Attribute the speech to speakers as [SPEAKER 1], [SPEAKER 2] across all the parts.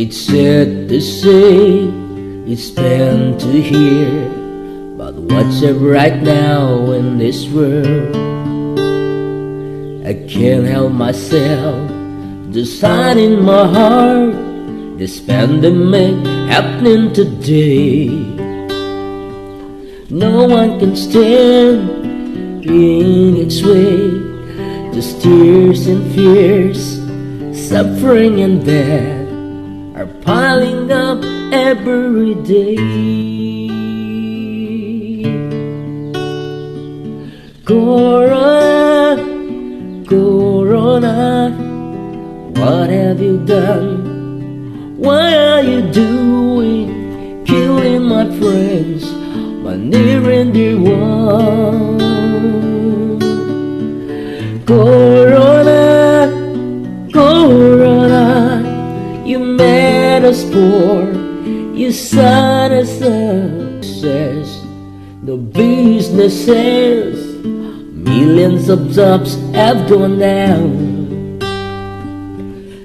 [SPEAKER 1] It's sad to say, it's pain to hear, but what's up right now in this world? I can't help myself, the sign in my heart, this pandemic happening today. No one can stand in its way, just tears and fears, suffering and death are piling up every day. Corona, Corona, what have you done? What are you doing? Killing my friends, my near and dear one. Corona, Corona, you made us poor, you set us up. Says no businesses, millions of jobs have gone down.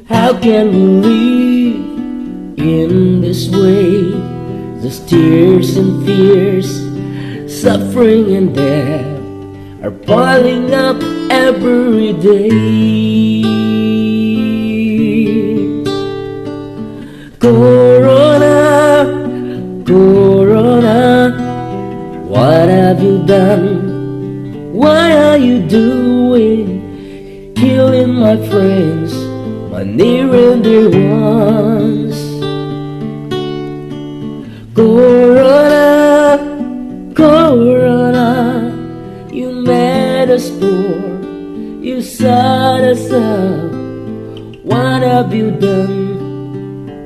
[SPEAKER 1] How can we live in this way? Just tears and fears, suffering and death are piling up every day. Corona, Corona, what have you done? What are you doing? Killing my friends, my near and dear ones. Corona, Corona, you made us poor, you set us up. What have you done?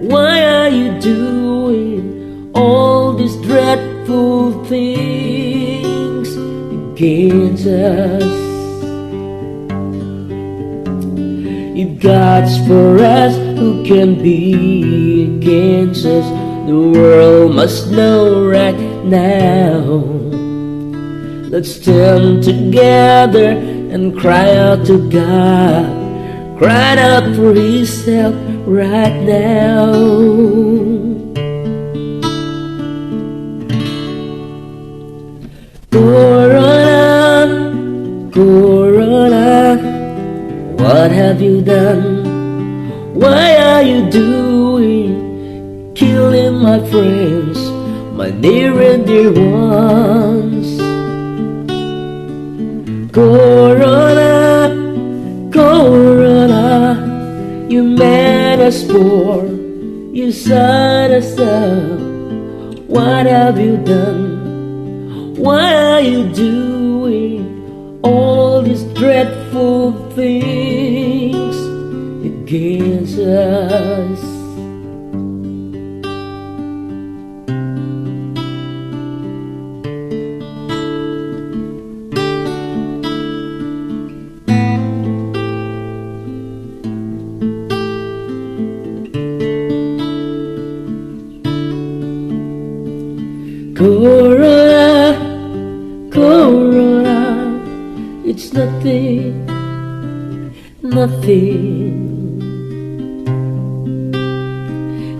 [SPEAKER 1] Why are you doing all these dreadful things against us? If God's for us, who can be against us? The world must know right now. Let's stand together and cry out to God, cry out for His help right now. Corona, Corona, what have you done? Why are you doing? Killing my friends, my near and dear ones. Corona, Corona, you made us poor, you set us up. What have you done? Why are you doing all these dreadful things against us? Corona, Corona, it's nothing, nothing.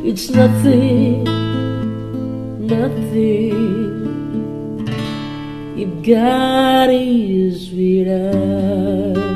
[SPEAKER 1] It's nothing, nothing. If God is with us.